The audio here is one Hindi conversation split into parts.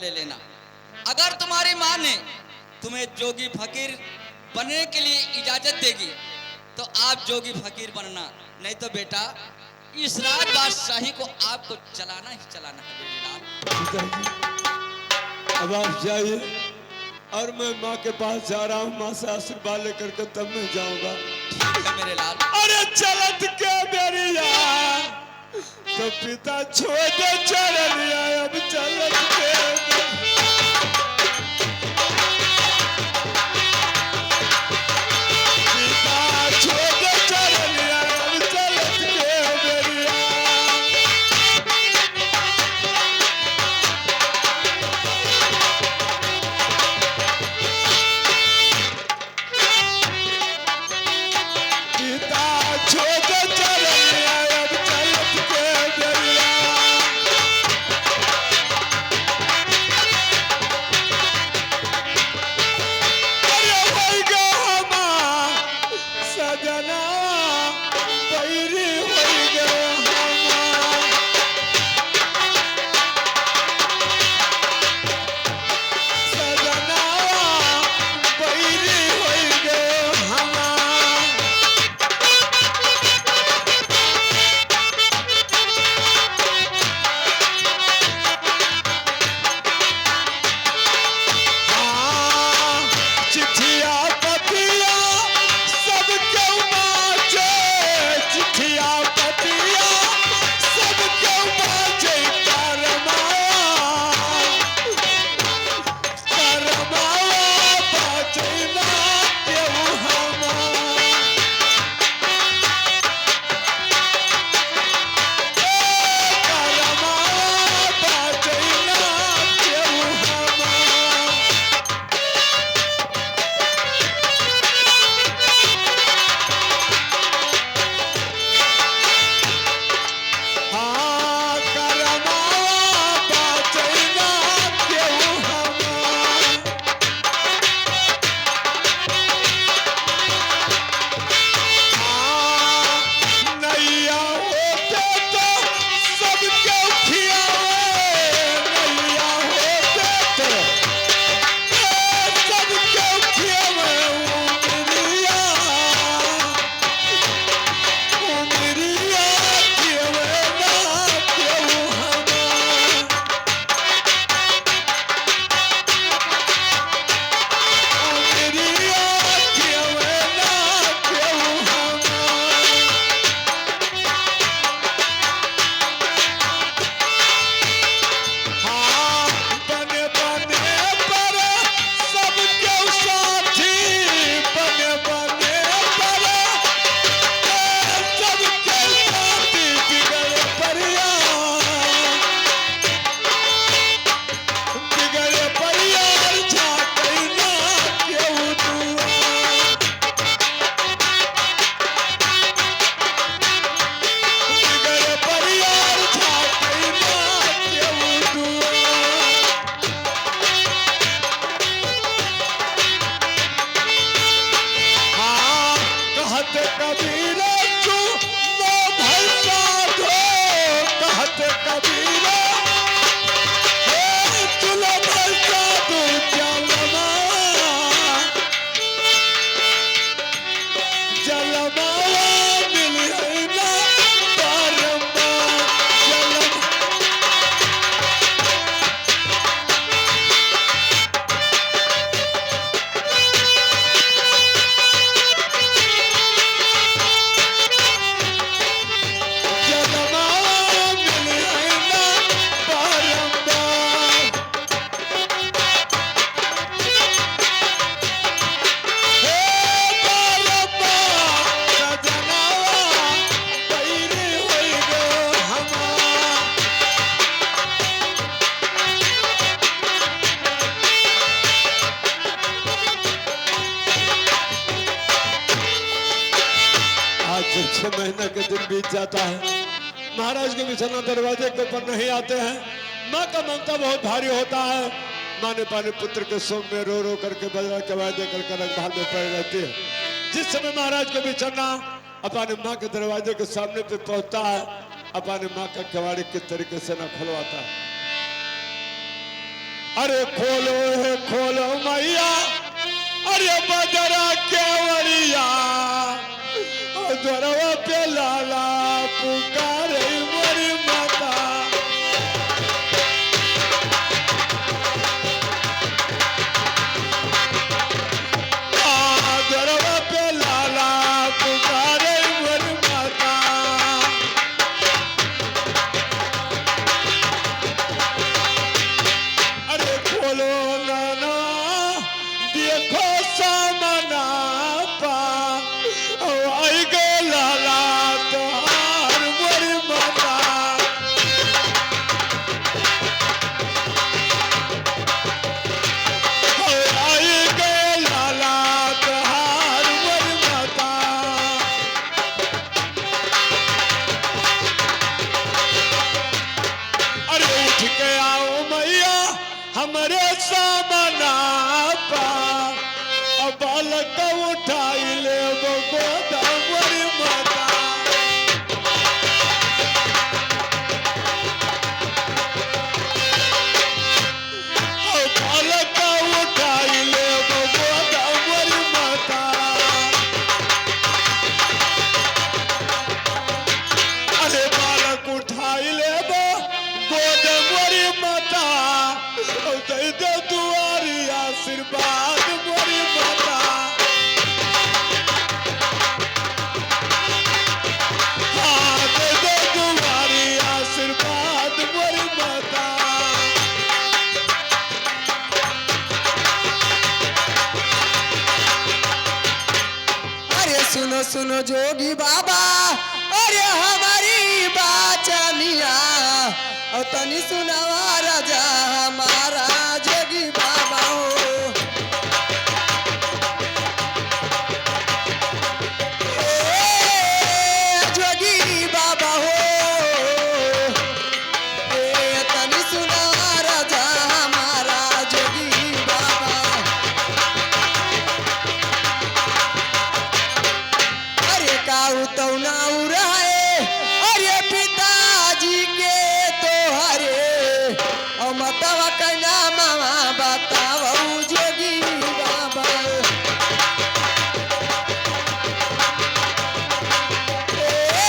ले लेना। अगर तुम्हारी माँ ने तुम्हें जोगी फकीर बनने के लिए इजाजत देगी तो आप जोगी फकीर बनना, नहीं तो बेटा इस राज बादशाही को आपको चलाना ही चलाना है बेटे लाल। अब आप जाइए और मैं माँ के पास जा रहा हूँ, माँ से आशीर्वाद लेकर के तब मैं जाऊंगा। ठीक है मेरे लाल। अरे चलत के बेरिया तो पिता छोड़ दे चरनिया, अब चलत के महीना के दिन बीत जाता है, महाराज के बिछना दरवाजे के ऊपर नहीं आते हैं। माँ का ममता बहुत भारी होता है। माँ ने पाने पुत्र के शोक में रो रो करके बजरा के वायदे करके रंगभाल में पड़ी रहती है। जिस समय महाराज का बिछना अपने माँ के दरवाजे के सामने पे पहुंचता है, अपने माँ का कवाड़ी किस तरीके से न खुलवाता है। अरे खोलो है खोलो मैया, अरे बजरा केवड़िया, और द्वारवा पे लाला पुकारे मोरी माता। द्वारवा पे लाला पुकारे मोरी माता। अरे खोलो नाना, देखो सामना पा, ओ आई गो लाला तोहार मोरी माता। ओ आई गो लाला तोहार मोरी माता। अरे उठ के आओ मैया हमारे सामना पा, अब बालक उठाई ले वो गोदा मोरी माता। अब बालक उठाई ले वो गोदा मोरी माता। अरे बालक उठाई ले वो गोद मोरी माता, और दे दे दुआरी आशीर्वाद मोरी माता। हाँ दे दे दुआरी आशीर्वाद मोरी माता। अरे सुनो सुनो जोगी बाबा, अरे हमारी बाचनिया, और तनी सुनावा राजा हमारा जोगी बाबा हो। ए जोगी बाबा हो, ए तनी सुनावा राजा हमारा जोगी बाबा। अरे काऊ तो नाऊ रहे, अरे पिताजी के तो हरे, और मतवा कहना मामा बताओ जोगी बाबा। ए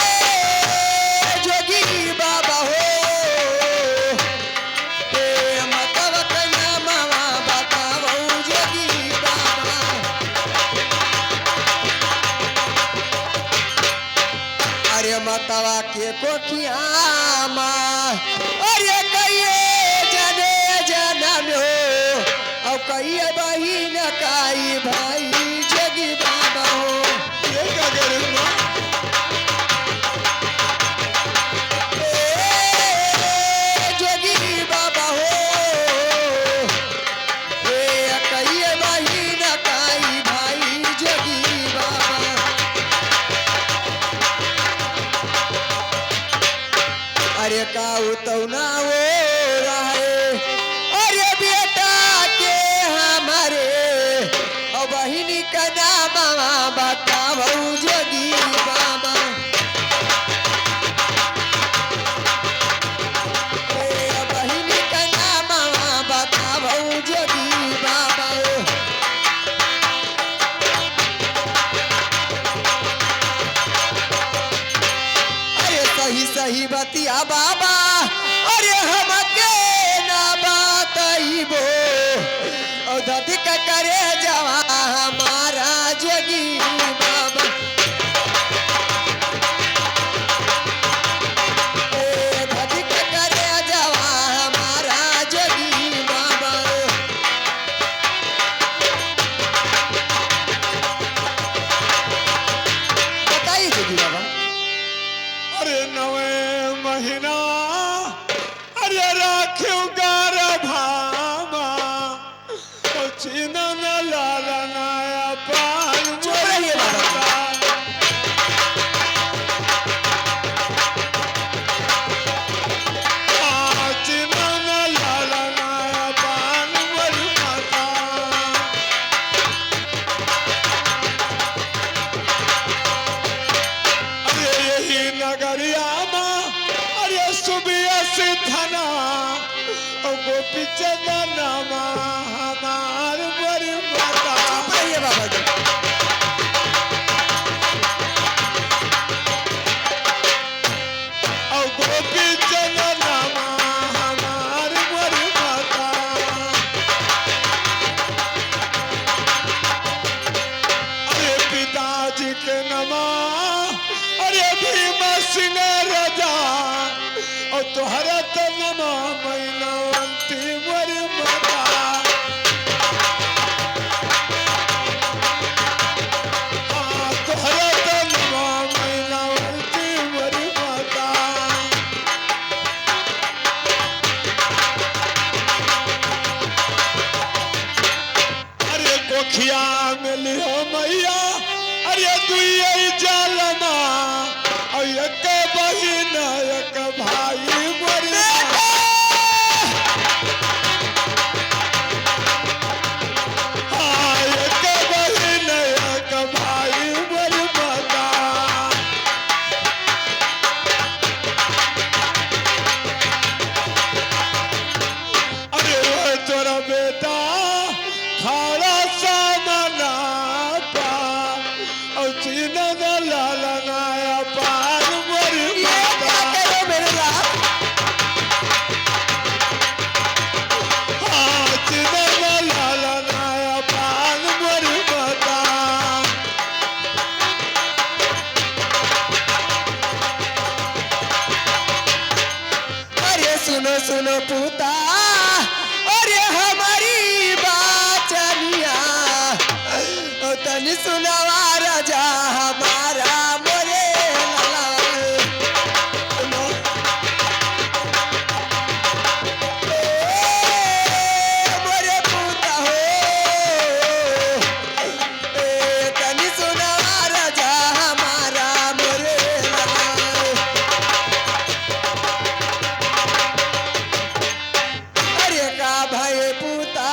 जोगी बाबा हो, ए मतवा कहना मामा बताओ जोगी बाबा। अरे मतवा के कोठिया माँ, अरे कहिए जने जनम हो, और कहिए बहिन काई भाई जोगी बाबा हो। ये क्या कह रही माँ? ए जोगी बाबा हो, ए कहिए बहिन काई भाई जोगी बाबा। अरे काऊ तो ना वो रहे, अरे बेटा के हमारे, और बहिनी का नाम बताओ जोगी बाबा। ए बहिनी का नाम बताओ जोगी बाबा। अरे सही सही बतिया बाबा, अरे हमके ना बताइबो, और धतिक करे जवा हमारा जोगी बाबा। ए धतिक करे जवा हमारा जोगी बाबा। बताइए जोगी बाबा। अरे नवे महीना, अरे राखियो गार भामा, और चीना न लाला नाया पान चुप मोरी रहिए नमा हमार मोरी माता। चुप रहिए बाबा जी। और गोपी चंद नमा हमार मोरी माता। अरे पिताजी के नमा अरे भीमा सिंह राजा और तुहरा तो नमा मैनावंती मोरी माता। हाँ, तुहरा तो नमा मैनावंती मोरी माता। अरे कोखिया में लियो मैया अरे दुई जालमा और एक बहिन एक भाई मोरी माता। हाँ, एक बहिन एक भाई मोरी माता। अरे वो तोरा बेटा खाड़ा सामना पा और चीना दा लाला नाया पार मोरी ये क्या माता। करो मेरे लाल। हाँ, चीना दा लाला नाया पार मोरी माता। अरे सुनो सुनो पूता अरे हमारी बाचनिया ओ तनी सुनावा राजा हमारा मोरे लाल। मोरे पूता हो तनी सुनावा राजा हमारा मोरे लाल। अरे का भाई पूता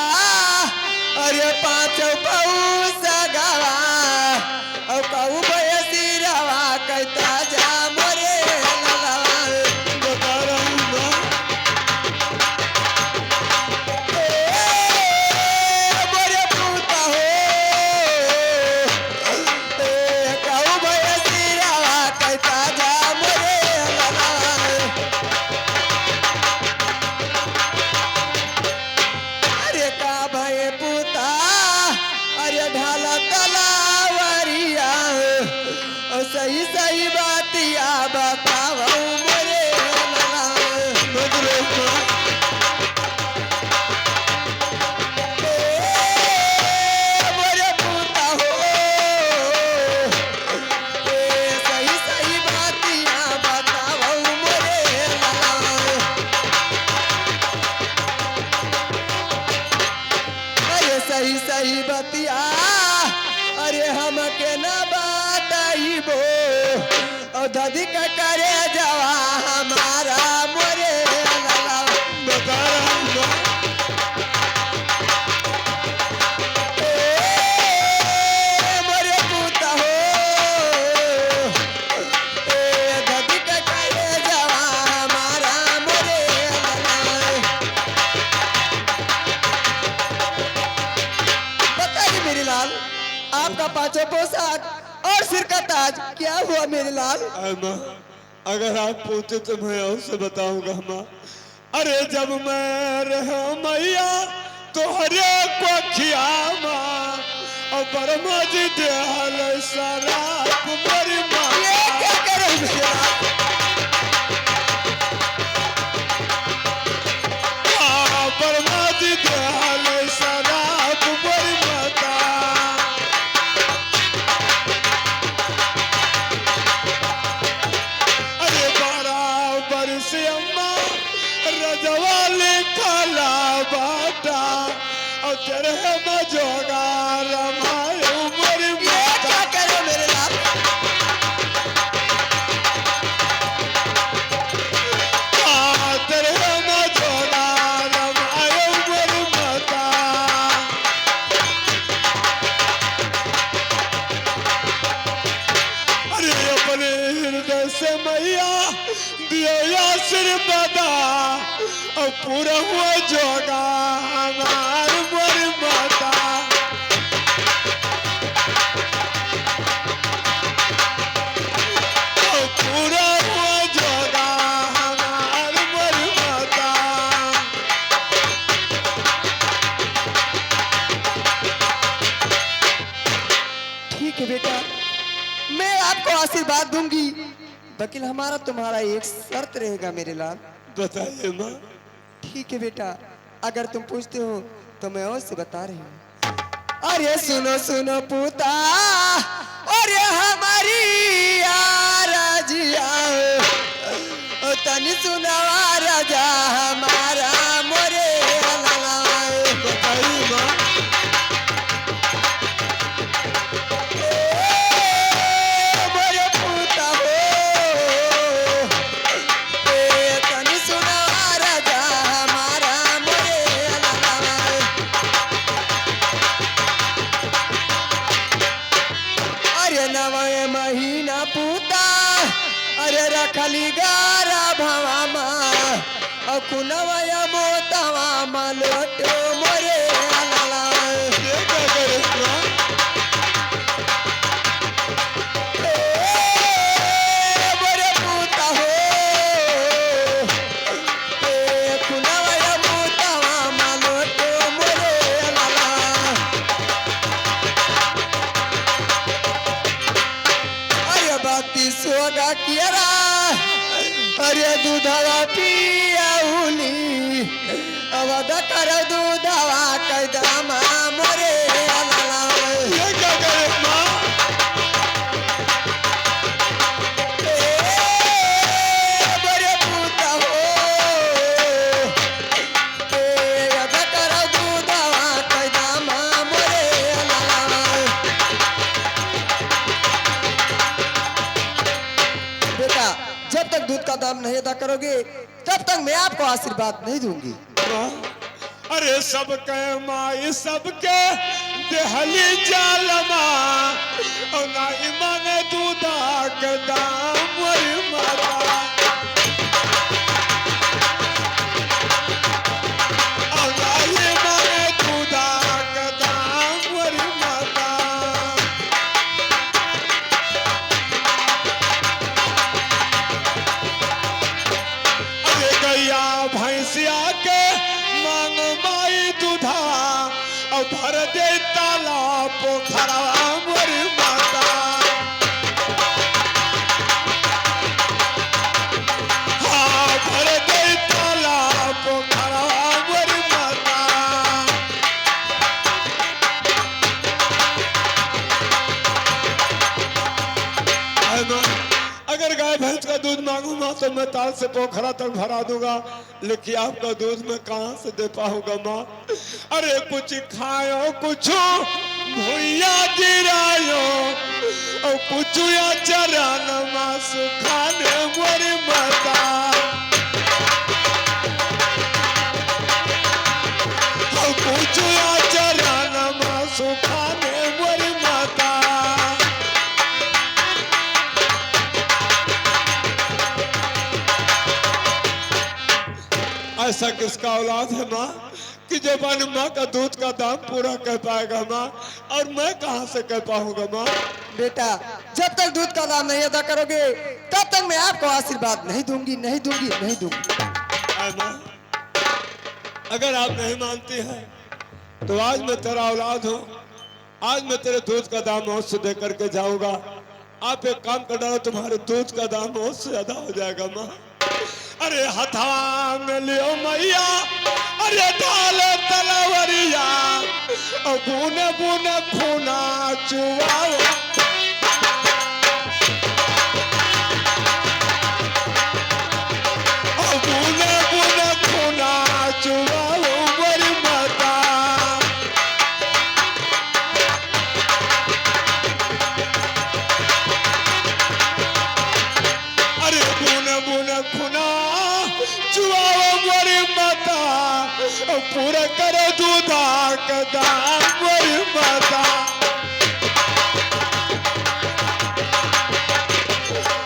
अरे पाँच पौस गवा और कहू भय सिरवा कहता जा मोरे लाल। बता रहा हूँ ना। मोरे पूता हो कहू भय सिरवा कहता जा मोरे लाल। अरे का भय पूता अरे ढाला तलावरिया और सही सही बातिया बताओ मोरे लाल। बदलो ना। मोरे पूता हो सही सही बातिया बताओ मोरे लाल। अरे सही सही बतिया अरे हमके न बताइबो और दादी का करे जवा हमारा मोरे लाला। बता रहा हूँ ना। मोरे पूता हो दादी का करे जवा हमारा मोरे लाला। बताइए मेरे लाल आपका पांचों पोशाक और सिर का ताज क्या हुआ मेरे लाल। माँ अगर आप पूछते तो मैं और से बताऊंगा माँ। अरे जब मैं रहा मैया तो हरे को खिया माँ और बरमा जी देहल शराब मोरी माँ। ये क्या करो मेरे लाल। हाँ, बरमा जी देहल शराब मोरी माता। अरे बराबर से अम्मा रजवाले खाला बाटा और तेरे मजोगा रमायो मोरी ये माता। क्या करो मेरे लाल। हाँ, तेरे मजोगा रमायो मोरी माता। अरे अपने हृदय से मैया दिया आशीर्वाद और पूरा हुआ जोगा हमारा मैं आपको आशीर्वाद दूंगी, वकील हमारा तुम्हारा एक शर्त रहेगा मेरे लाल। बताइए माँ। ठीक है बेटा, अगर तुम पूछते हो तो मैं और से बता रही हूँ। अरे सुनो सुनो पूता, अरे हमारी राजिया, तनी सुनवा राजा हमारा मोरे लाल। बताइए माँ। मोरे पूता हो, तनी सुनवा राजा हमारा मोरे लाल। अरे नवे महीना पूता, अरे रखली गारा भवामा, कुनवया मोतवा मलोटो मोरे लाला। ये क्या करे माँ? मोरे पूता हो, कुनवया मोतवा मलोटो मोरे लाला। अरे बाती सोगा कियरा, अरे दूधवा पियाउली, अवध कर दूधवा कैदमा मोरे लाला। ये क्या करे माँ? मोरे पूता हो, अवध कर दूधवा कैदमा मोरे लाला। बेटा, जब तक दूध का दाम नहीं अदा करोगे तब तक मैं आपको आशीर्वाद नहीं दूंगी। माँ, अरे सबके माई सबके देहली जाल माँ, और नाई मांगे दूधा के दाम वही माता, और नाई मांगे दूधा के दाम वही माता। अरे गैया भैंसिया के मांग माई दूधा, और भर दे तालाब पोखरा मोरी माता। हाँ, भर दे तालाब पोखरा मोरी माता। है ना? अगर गाय भैंस का दूध मांगूंगा तो मैं ताल से पोखरा तक भरा दूंगा, लेकिन आपका दूध मैं कहाँ से दे पाऊंगा माँ? अरे कुछ खायो कुछ भूया गिरायो, और कुछ या चरण माँ सुखाने मोरी माता। और कुछ या चरण माँ सुखाने मोरी माता। ऐसा किसका औलाद है माँ कि जो अपनी माँ का दूध का दाम पूरा कर पाएगा माँ, और मैं कहाँ से कर पाऊंगा माँ? बेटा, जब तक दूध का दाम नहीं अदा करोगे तब तक मैं आपको आशीर्वाद नहीं दूंगी, नहीं दूंगी, नहीं दूंगी। है माँ, अगर आप नहीं मानती है तो आज मैं तेरा औलाद हूँ, आज मैं तेरे दूध का दाम मौत से दे करके जाऊंगा। आप एक काम कर डालो, तुम्हारे दूध का दाम मौत से ज्यादा हो जाएगा माँ। अरे हथवा में लियो मैया, अरे डाले तलवरिया, और बुने बुने खूना चुवाओ। और बुने बुने खूना चुवाओ मोरी माता। अरे बुने बुने खूना चुवाओ मोरी माता, और पूरा करो दूधा का दाम मोरी माता।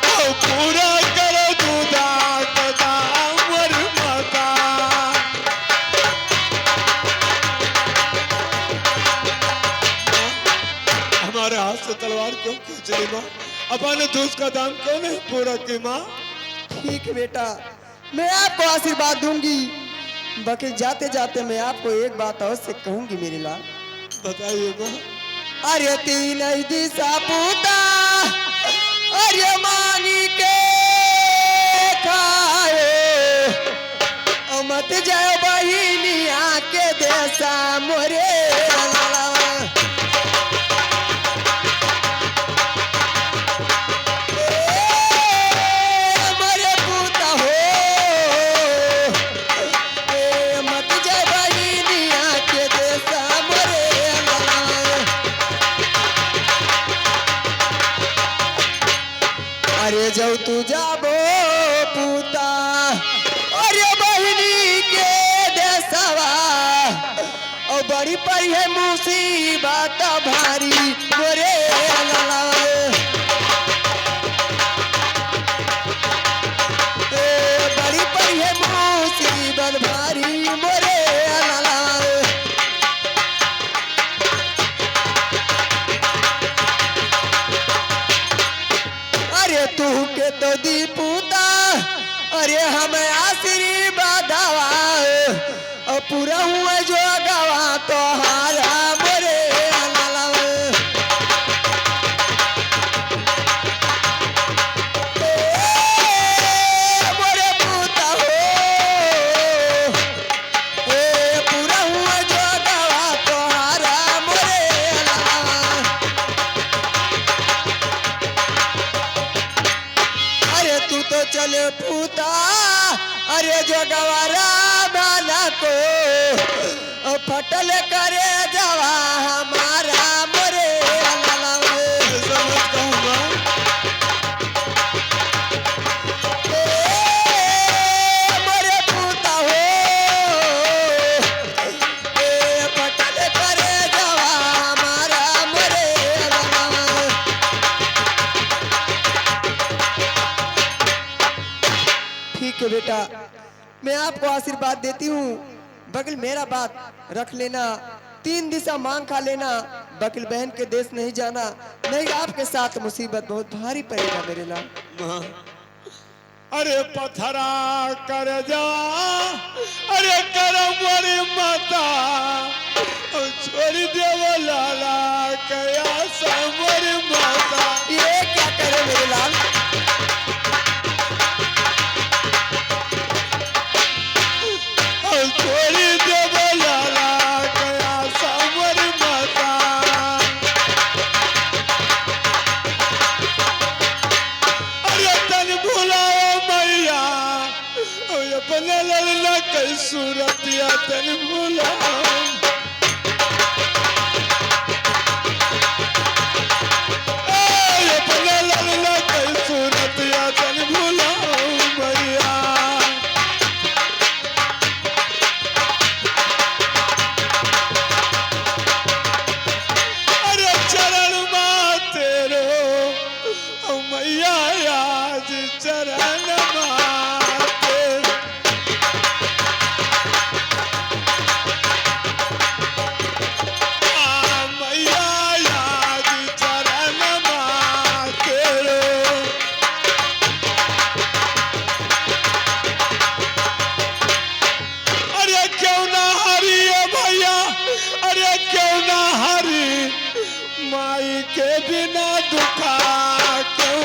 और पूरा करो दूधा का दाम मोरी माता। हमारे हाथ से तलवार क्यों खींच ली माँ? अपने दूध का दाम क्यों नहीं पूरा की माँ? ठीक है बेटा, मैं आपको आशीर्वाद दूंगी, बाकी जाते जाते मैं आपको एक बात और से कहूंगी मेरे लाल। बताइए माँ। अरे तीन दिशा पूता, अरे मांगी के खाए ओ मत जाओ बहिनिया के देसा मोरे लाला। मोरे पूता हो मत जाओ बहिनिया के देसा मोरे लाला। अरे जाओ तू जाबो पूता अरे बहिनी के देसवा ओ बड़ी पड़ी है मुसीबत भारी मोरे लाला। बड़ी पड़ी है मुसीबत भारी मोरे लाला। अरे तू के तो दी पूता अरे हम आशीर्वाद दवा पूरा हुआ जो गवा तो हारा मोरे लाला। मोरे पूता हो पूरा हुआ जो गवा तो हारा मोरे लाला। अरे तू तो चले पूता अरे जो गवारा बाला को फटल करे जवा हमारा मोरे लाला। ऐसा मत कहूँगा। मोरे पूता हो फटल करे जवा हमारा मोरे लाला। ठीक है बेटा मैं आपको आशीर्वाद देती हूँ बगल मेरा बात रख लेना 3 दिशा मांग खा लेना बगल बहन के देश नहीं जाना नहीं आपके साथ मुसीबत बहुत भारी पड़ेगा मेरे लाल। माँ, अरे पथरा कर जा अरे करम मोरी माता और छोड़ी देव लाला कया समरी माता। ये क्या करे मेरे लाल। और छोड़ी देव लाला कया समरी माता। अरे तन भुलाओ मैया और अपने लड़ना कई सूरतिया तन भुलाओ। अपने लड़ना कई सूरतिया तन भुलाओ मैया। अरे चरण माँ तेरो ओ मैया आज चरण माँ तेरो। मैया आज चरण माँ तेरो। अरे क्यों ना हरी है भैया अरे क्यों ना हरी माई के बिना दुखा क्यों